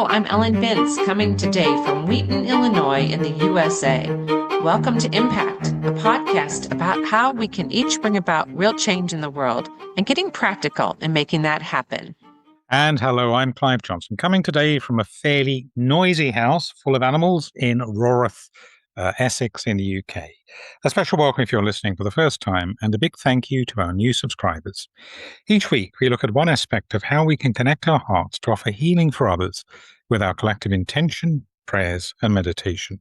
Hello, I'm Ellen Vince, coming today from Wheaton, Illinois, in the USA. Welcome to Impact, a podcast about how we can each bring about real change in the world and getting practical in making that happen. And hello, I'm Clive Johnson, coming today from a fairly noisy house full of animals in Rorath, Essex in the UK. A special welcome if you're listening for the first time, and a big thank you to our new subscribers. Each week, we look at one aspect of how we can connect our hearts to offer healing for others with our collective intention, prayers, and meditation,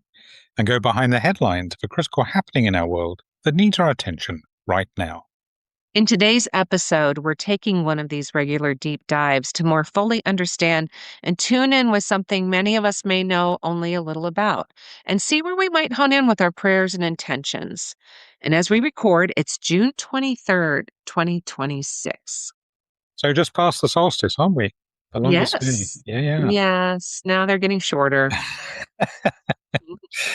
and go behind the headlines of a critical happening in our world that needs our attention right now. In today's episode, we're taking one of these regular deep dives to more fully understand and tune in with something many of us may know only a little about, and see where we might hone in with our prayers and intentions. And as we record, it's June 23rd, 2026. So just past the solstice, aren't we? The longest day. Yes. Yeah. Yes. Now they're getting shorter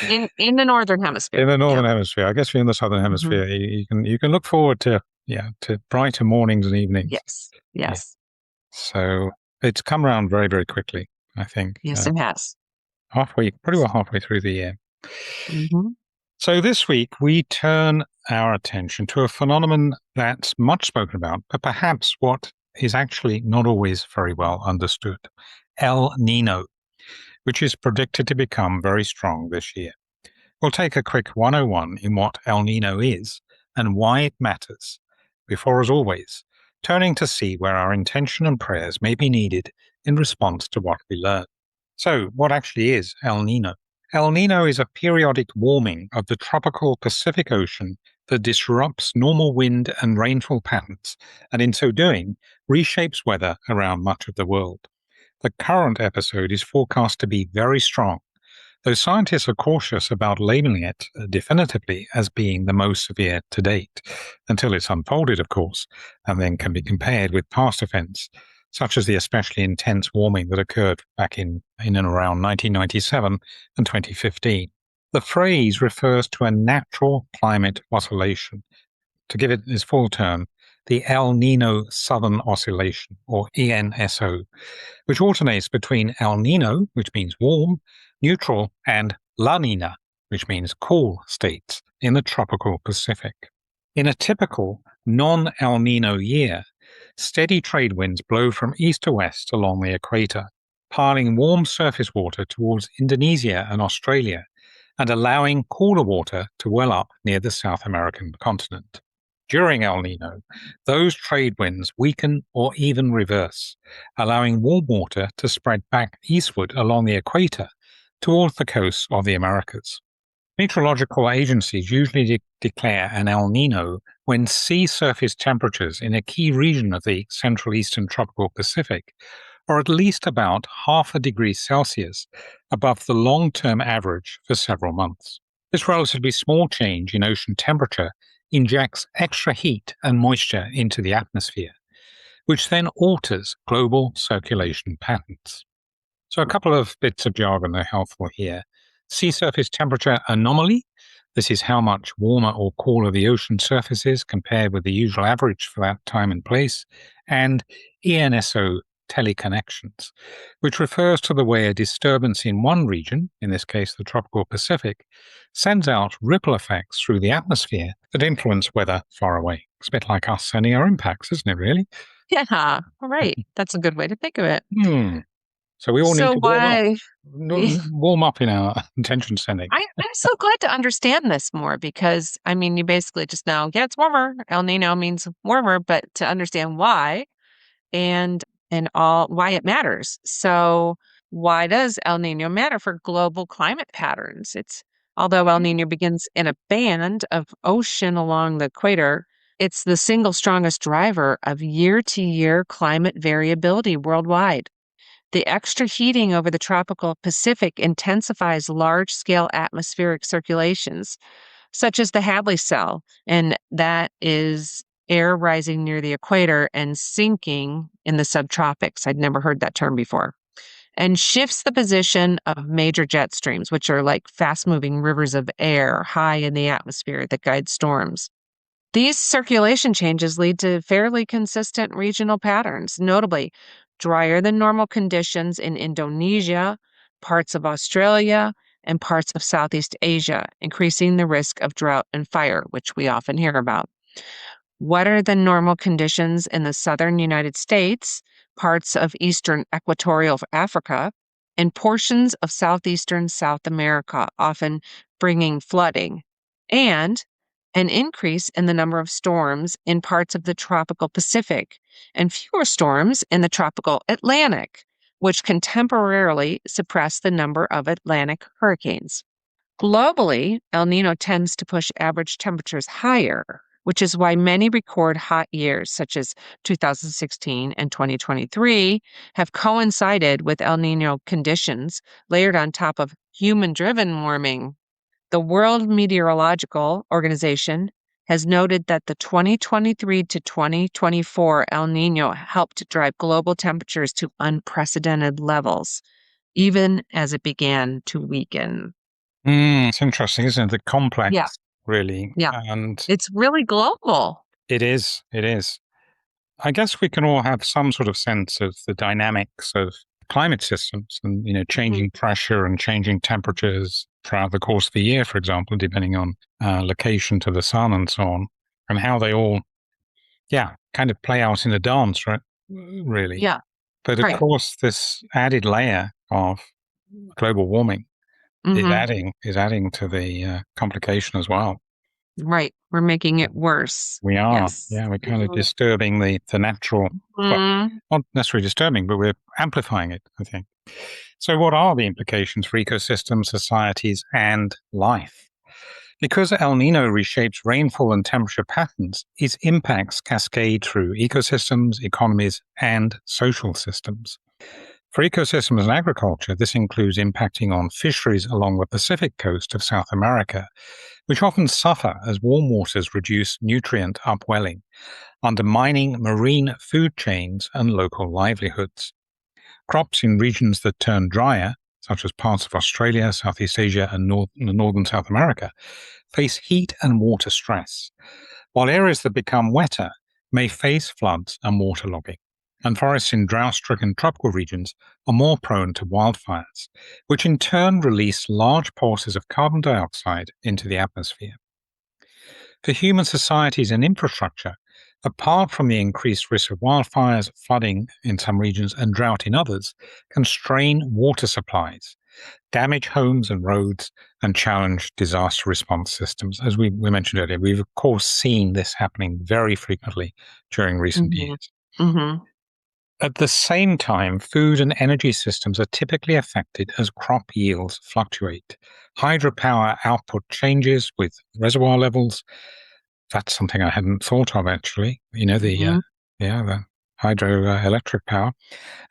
in the northern hemisphere. In the northern hemisphere. I guess you're in the southern Mhm. hemisphere. You can look forward to brighter mornings and evenings. Yes. Yeah. Yes. So it's come around very, very quickly, I think. Yes, it has. Pretty well halfway through the year. Mhm. So this week we turn our attention to a phenomenon that's much spoken about, but perhaps what is actually not always very well understood. El Niño, which is predicted to become very strong this year. We'll take a quick 101 in what El Niño is and why it matters, before, as always, turning to see where our intention and prayers may be needed in response to what we learn. So, what actually is El Niño? El Niño is a periodic warming of the tropical Pacific Ocean that disrupts normal wind and rainfall patterns, and in so doing, reshapes weather around much of the world. The current episode is forecast to be very strong, though scientists are cautious about labeling it definitively as being the most severe to date, until it's unfolded, of course, and then can be compared with past events, such as the especially intense warming that occurred back in and around 1997 and 2015. The phrase refers to a natural climate oscillation. To give it its full term, the El Niño Southern Oscillation, or ENSO, which alternates between El Niño, which means warm, neutral, and La Niña, which means cool states in the tropical Pacific. In a typical non-El Niño year, steady trade winds blow from east to west along the equator, piling warm surface water towards Indonesia and Australia, and allowing cooler water to well up near the South American continent. During El Niño, those trade winds weaken or even reverse, allowing warm water to spread back eastward along the equator towards the coasts of the Americas. Meteorological agencies usually declare an El Niño when sea surface temperatures in a key region of the Central Eastern Tropical Pacific are at least about half a degree Celsius above the long-term average for several months. This relatively small change in ocean temperature injects extra heat and moisture into the atmosphere, which then alters global circulation patterns. So a couple of bits of jargon are helpful here. Sea surface temperature anomaly. This is how much warmer or cooler the ocean surface is compared with the usual average for that time and place. And ENSO teleconnections, which refers to the way a disturbance in one region, in this case the tropical Pacific, sends out ripple effects through the atmosphere that influence weather far away. It's a bit like us sending our impacts, isn't it, really? Yeah, right. That's a good way to think of it. So we all need to why? warm up in our intention sending. I'm so glad to understand this more because, I mean, you basically just know, yeah, it's warmer. El Niño means warmer, but to understand why and why it matters. So why does El Niño matter for global climate patterns? Although El Niño begins in a band of ocean along the equator, it's the single strongest driver of year-to-year climate variability worldwide. The extra heating over the tropical Pacific intensifies large-scale atmospheric circulations, such as the Hadley cell, and that is air rising near the equator and sinking in the subtropics. I'd never heard that term before. And shifts the position of major jet streams, which are like fast-moving rivers of air high in the atmosphere that guide storms. These circulation changes lead to fairly consistent regional patterns. Notably, drier than normal conditions in Indonesia, parts of Australia, and parts of Southeast Asia, increasing the risk of drought and fire, which we often hear about. Wetter than normal conditions in the southern United States, parts of eastern equatorial Africa, and portions of southeastern South America, often bringing flooding, and an increase in the number of storms in parts of the tropical Pacific, and fewer storms in the tropical Atlantic, which can temporarily suppress the number of Atlantic hurricanes. Globally, El Nino tends to push average temperatures higher, which is why many record hot years, such as 2016 and 2023, have coincided with El Nino conditions layered on top of human driven warming. The World Meteorological Organization has noted that the 2023 to 2024 El Nino helped drive global temperatures to unprecedented levels, even as it began to weaken. It's interesting, isn't it? The Yeah, complex, really. yeah. And It's really global. it is, it is. I guess we can all have some sort of sense of the dynamics of climate systems and, Mhm. changing pressure and changing temperatures throughout the course of the year, for example, depending on location to the sun and so on, and how they all, yeah, kind of play out in a dance, right? Really. Yeah, But of right. course, this added layer of global warming Mhm. is adding to the complication as well. Right. We're making it worse. We are, Yes. yeah, we're kind of disturbing the natural, well, Mm, not necessarily disturbing, but we're amplifying it, I think. So, what are the implications for ecosystems, societies, and life? Because El Nino reshapes rainfall and temperature patterns, its impacts cascade through ecosystems, economies, and social systems. For ecosystems and agriculture, this includes impacting on fisheries along the Pacific coast of South America, which often suffer as warm waters reduce nutrient upwelling, undermining marine food chains and local livelihoods. Crops in regions that turn drier, such as parts of Australia, Southeast Asia, and northern South America, face heat and water stress, while areas that become wetter may face floods and waterlogging. And forests in drought-stricken tropical regions are more prone to wildfires, which in turn release large portions of carbon dioxide into the atmosphere. For human societies and infrastructure, apart from the increased risk of wildfires, flooding in some regions, and drought in others, can strain water supplies, damage homes and roads, and challenge disaster response systems. As we mentioned earlier, we've of course seen this happening very frequently during recent mhm. years. Mhm. At the same time, food and energy systems are typically affected as crop yields fluctuate. Hydropower output changes with reservoir levels. That's something I hadn't thought of actually. Mhm. The hydroelectric power,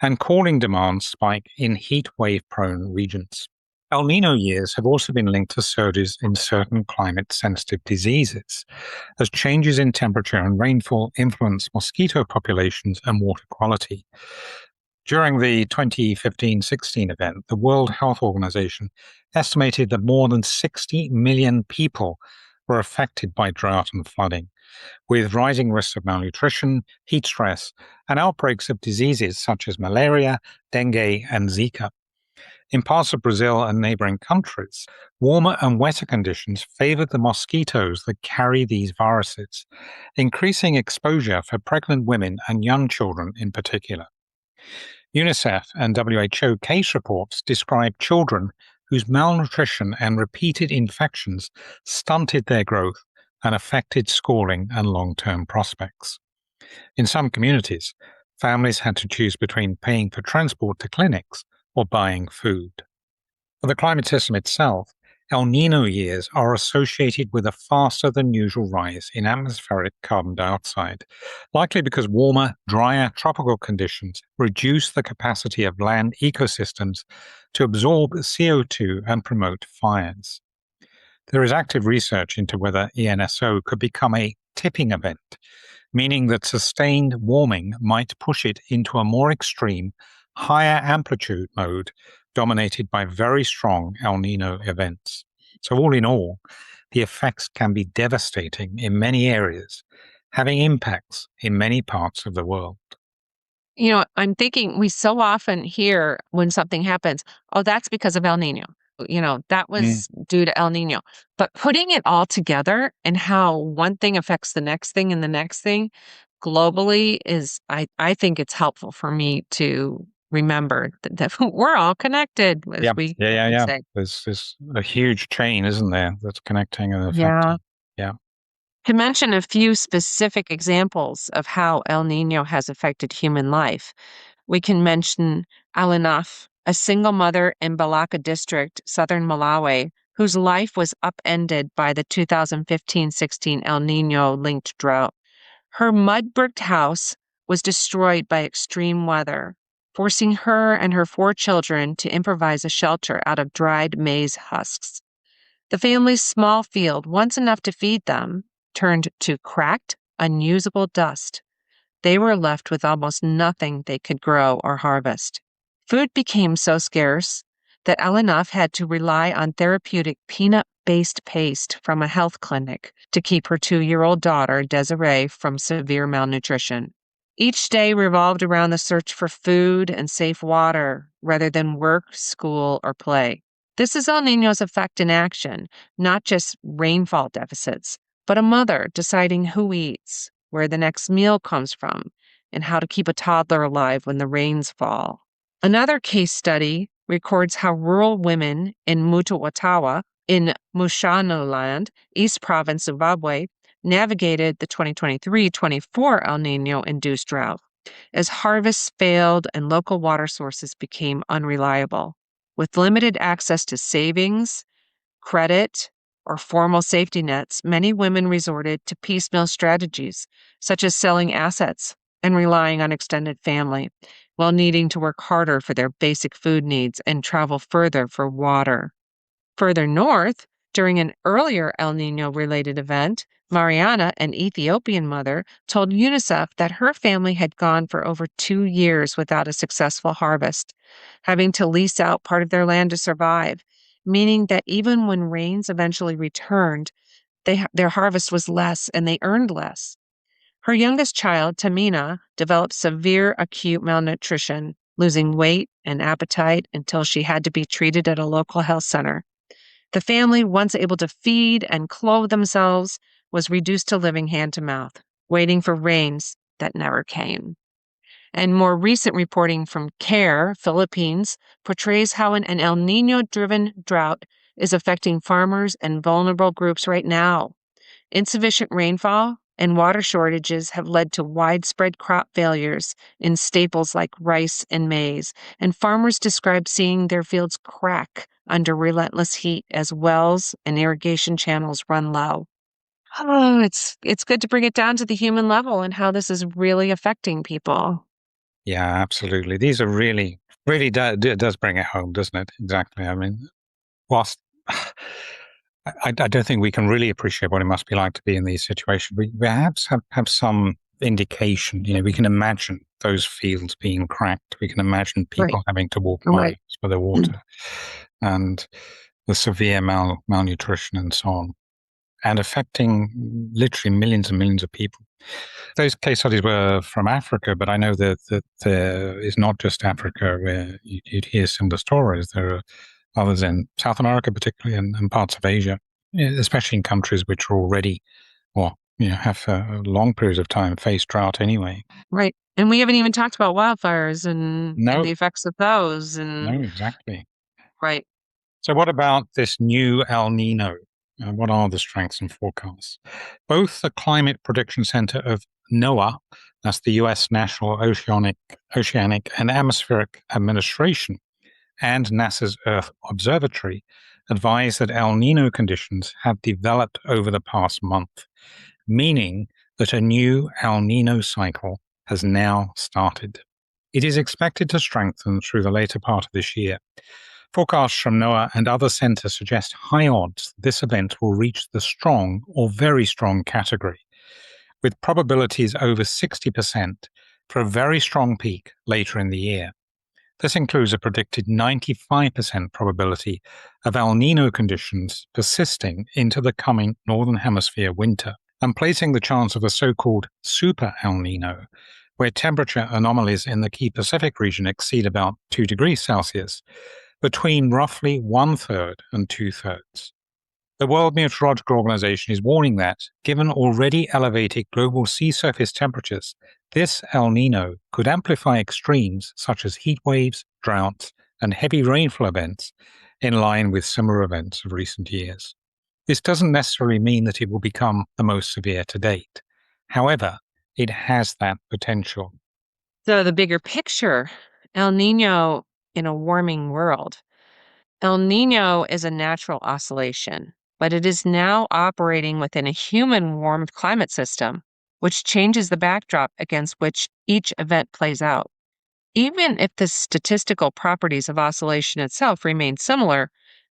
and cooling demands spike in heat wave prone regions. El Nino years have also been linked to surges in certain climate sensitive diseases, as changes in temperature and rainfall influence mosquito populations and water quality. During the 2015-16 event, the World Health Organization estimated that more than 60 million people were affected by drought and flooding, with rising risks of malnutrition, heat stress, and outbreaks of diseases such as malaria, dengue, and Zika. In parts of Brazil and neighboring countries, warmer and wetter conditions favored the mosquitoes that carry these viruses, increasing exposure for pregnant women and young children in particular. UNICEF and WHO case reports describe children whose malnutrition and repeated infections stunted their growth and affected schooling and long-term prospects. In some communities, families had to choose between paying for transport to clinics or buying food. For the climate system itself, El Nino years are associated with a faster than usual rise in atmospheric carbon dioxide, likely because warmer, drier tropical conditions reduce the capacity of land ecosystems to absorb CO2 and promote fires. There is active research into whether ENSO could become a tipping event, meaning that sustained warming might push it into a more extreme, higher amplitude mode dominated by very strong El Nino events. So, all in all, the effects can be devastating in many areas, having impacts in many parts of the world. I'm thinking we so often hear when something happens, oh, that's because of El Nino. That Mm. was due to El Nino. But putting it all together and how one thing affects the next thing and the next thing globally I think it's helpful for me to remember that we're all connected, as Yeah, we yeah, yeah, would yeah. say. There's a huge chain, isn't there, that's connecting and Yeah. affecting. Yeah. To mention a few specific examples of how El Nino has affected human life, we can mention Alinaf, a single mother in Balaka district, southern Malawi, whose life was upended by the 2015-16 El Nino linked drought. Her mud bricked house was destroyed by extreme weather, forcing her and her 4 children to improvise a shelter out of dried maize husks. The family's small field, once enough to feed them, turned to cracked, unusable dust. They were left with almost nothing they could grow or harvest. Food became so scarce that Alenaf had to rely on therapeutic peanut based paste from a health clinic to keep her 2-year-old daughter, Desiree, from severe malnutrition. Each day revolved around the search for food and safe water rather than work, school, or play. This is El Nino's effect in action, not just rainfall deficits, but a mother deciding who eats, where the next meal comes from, and how to keep a toddler alive when the rains fall. Another case study records how rural women in Mutawatawa in Mushanoland, East Province, Zimbabwe, navigated the 2023-24 El Nino-induced drought as harvests failed and local water sources became unreliable. With limited access to savings, credit, or formal safety nets, many women resorted to piecemeal strategies, such as selling assets and relying on extended family, while needing to work harder for their basic food needs and travel further for water. Further north, during an earlier El Nino related event, Mariana, an Ethiopian mother, told UNICEF that her family had gone for over 2 years without a successful harvest, having to lease out part of their land to survive, meaning that even when rains eventually returned, their harvest was less and they earned less. Her youngest child, Tamina, developed severe acute malnutrition, losing weight and appetite until she had to be treated at a local health center. The family, once able to feed and clothe themselves, was reduced to living hand to mouth, waiting for rains that never came. And more recent reporting from CARE, Philippines, portrays how an El Nino driven drought is affecting farmers and vulnerable groups right now. Insufficient rainfall and water shortages have led to widespread crop failures in staples like rice and maize, and farmers describe seeing their fields crack under relentless heat as wells and irrigation channels run low. Oh, it's good to bring it down to the human level and how this is really affecting people. Yeah, absolutely. These are really it does bring it home, doesn't it? Exactly. I mean, whilst I don't think we can really appreciate what it must be like to be in these situations, we perhaps have some indication. We can imagine those fields being cracked. We can imagine Right. people having to walk Right. miles for their water, and the severe malnutrition and so on, and affecting literally millions and millions of people. Those case studies were from Africa, but I know that there is not just Africa where you'd hear similar stories. There are others in South America, particularly, and parts of Asia, especially in countries which are already, well, have long periods of time faced drought anyway. Right. And we haven't even talked about wildfires and No, the effects of those. And no, exactly. right. So, what about this new El Nino? What are the strengths and forecasts? Both the Climate Prediction Center of NOAA, that's the U.S. National Oceanic and Atmospheric Administration, and NASA's Earth Observatory, advise that El Nino conditions have developed over the past month, meaning that a new El Nino cycle has now started. It is expected to strengthen through the later part of this year. Forecasts from NOAA and other centers suggest high odds this event will reach the strong or very strong category, with probabilities over 60% for a very strong peak later in the year. This includes a predicted 95% probability of El Nino conditions persisting into the coming Northern Hemisphere winter, and placing the chance of a so-called super El Nino where temperature anomalies in the key Pacific region exceed about 2 degrees Celsius, between roughly one-third and two-thirds. The World Meteorological Organization is warning that, given already elevated global sea surface temperatures, this El Nino could amplify extremes such as heat waves, droughts, and heavy rainfall events in line with similar events of recent years. This doesn't necessarily mean that it will become the most severe to date. However, it has that potential. So, the bigger picture, El Nino in a warming world. El Nino is a natural oscillation, but it is now operating within a human warmed climate system, which changes the backdrop against which each event plays out. Even if the statistical properties of oscillation itself remain similar,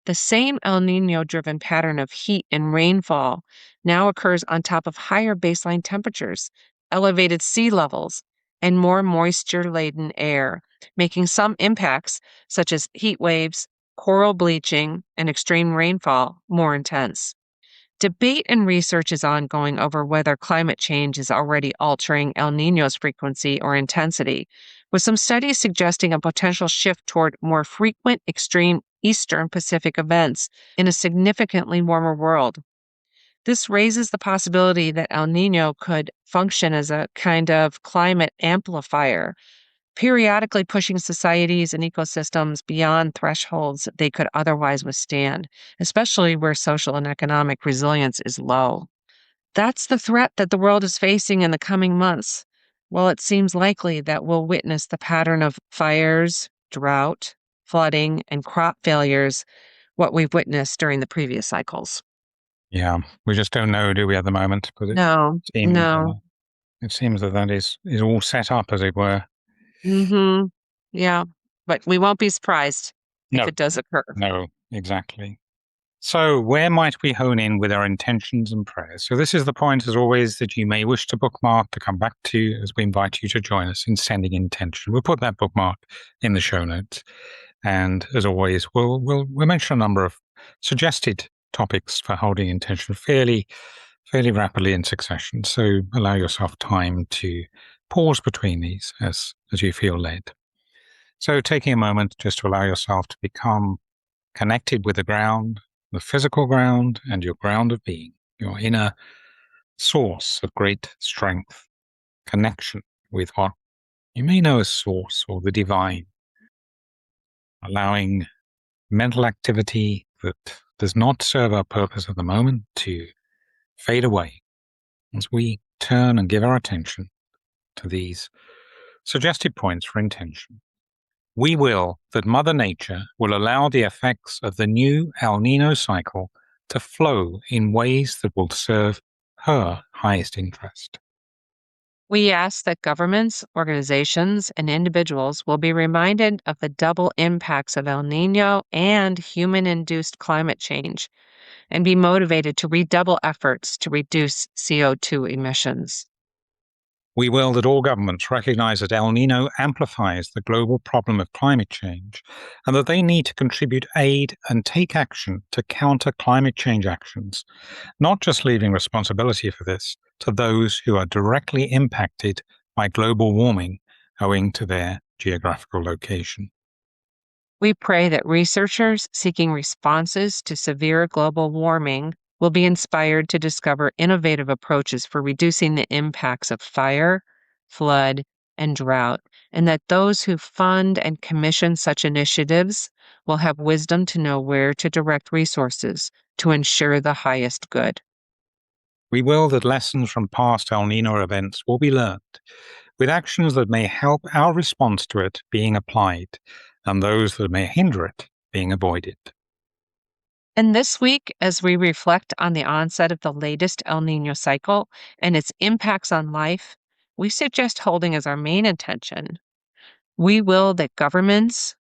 the same El Nino driven pattern of heat and rainfall now occurs on top of higher baseline temperatures, elevated sea levels, and more moisture laden air, making some impacts, such as heat waves, coral bleaching, and extreme rainfall, more intense. Debate and research is ongoing over whether climate change is already altering El Nino's frequency or intensity, with some studies suggesting a potential shift toward more frequent extreme eastern Pacific events in a significantly warmer world. This raises the possibility that El Nino could function as a kind of climate amplifier, periodically pushing societies and ecosystems beyond thresholds they could otherwise withstand, especially where social and economic resilience is low. That's the threat that the world is facing in the coming months. Well, it seems likely that we'll witness the pattern of fires, drought, flooding, and crop failures, what we've witnessed during the previous cycles. Yeah, we just don't know, do we, at the moment? But No, no. it seems that is all set up, as it were. Mm-hmm. Yeah. But we won't be surprised if No, it does occur. no, exactly. So, where might we hone in with our intentions and prayers? So, this is the point, as always, that you may wish to bookmark to come back to as we invite you to join us in sending intention. We'll put that bookmark in the show notes, and as always, we'll mention a number of suggested topics for holding intention fairly rapidly in succession. So, allow yourself time to pause between these as you feel led. So, taking a moment just to allow yourself to become connected with the ground, the physical ground, and your ground of being, your inner source of great strength, connection with what you may know as source or the divine, allowing mental activity that does not serve our purpose at the moment to fade away as we turn and give our attention to these suggested points for intention. We will that Mother Nature will allow the effects of the new El Nino cycle to flow in ways that will serve her highest interest. We ask that governments, organizations, and individuals will be reminded of the double impacts of El Nino and human induced climate change and be motivated to redouble efforts to reduce CO2 emissions. We will that all governments recognize that El Nino amplifies the global problem of climate change and that they need to contribute aid and take action to counter climate change actions, not just leaving responsibility for this to those who are directly impacted by global warming owing to their geographical location. We pray that researchers seeking responses to severe global warming will be inspired to discover innovative approaches for reducing the impacts of fire, flood, and drought, and that those who fund and commission such initiatives will have wisdom to know where to direct resources to ensure the highest good. We will that lessons from past El Nino events will be learned, with actions that may help our response to it being applied, and those that may hinder it being avoided. And this week, as we reflect on the onset of the latest El Nino cycle and its impacts on life, we suggest holding as our main intention. We will that governments,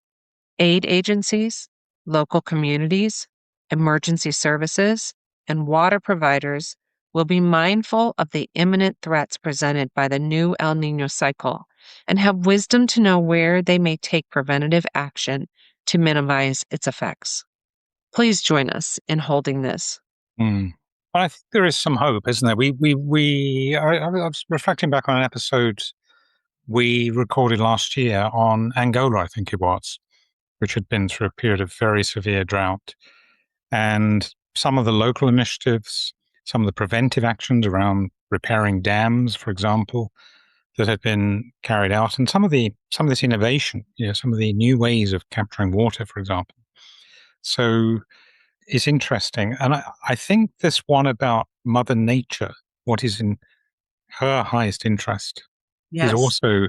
aid agencies, local communities, emergency services, and water providers will be mindful of the imminent threats presented by the new El Nino cycle and have wisdom to know where they may take preventative action to minimize its effects. Please join us in holding this. Mm. Well, I think there is some hope, isn't there? I was reflecting back on an episode we recorded last year on Angola, I think it was, which had been through a period of very severe drought. And some of the local initiatives, some of the preventive actions around repairing dams, for example, that had been carried out, and some of this innovation, some of the new ways of capturing water, for example. So it's interesting. And I think this one about Mother Nature, what is in her highest interest, is Yes. also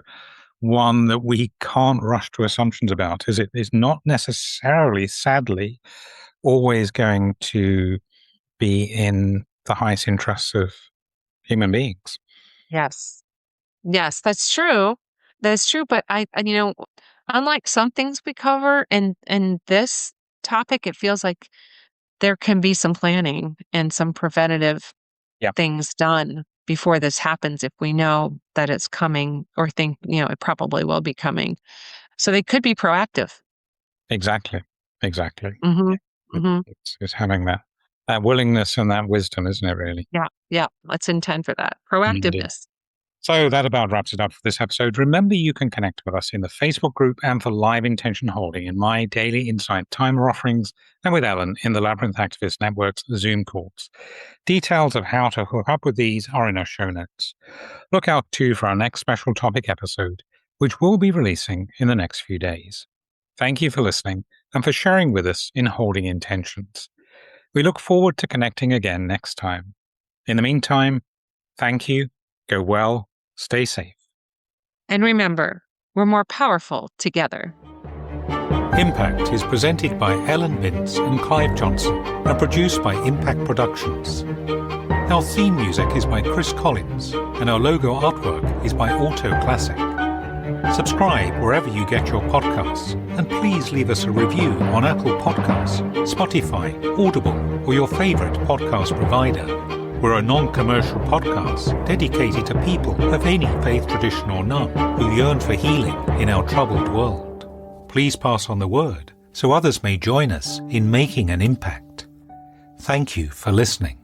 one that we can't rush to assumptions about, as it is not necessarily, sadly, always going to be in the highest interests of human beings. Yes. Yes, that's true. That's true, but unlike some things we cover in this topic, it feels like there can be some planning and some preventative Yeah, things done before this happens if we know that it's coming or think, it probably will be coming. So they could be proactive. exactly. Exactly. Mhm. Mhm. It's having that willingness and that wisdom, isn't it, really? Yeah. Yeah. Let's intend for that. Indeed. Proactiveness. So that about wraps it up for this episode. Remember, you can connect with us in the Facebook group and for live intention holding in my daily insight timer offerings and with Ellen in the Labyrinth Activist Network's Zoom calls. Details of how to hook up with these are in our show notes. Look out too for our next special topic episode, which we'll be releasing in the next few days. Thank you for listening and for sharing with us in Holding Intentions. We look forward to connecting again next time. In the meantime, thank you, go well, stay safe. And remember, we're more powerful together. Impact is presented by Ellen Bintz and Clive Johnson and produced by Impact Productions. Our theme music is by Chris Collins and our logo artwork is by Auto Classic. Subscribe wherever you get your podcasts and please leave us a review on Apple Podcasts, Spotify, Audible, or your favorite podcast provider. We're a non-commercial podcast dedicated to people of any faith tradition or none who yearn for healing in our troubled world. Please pass on the word so others may join us in making an impact. Thank you for listening.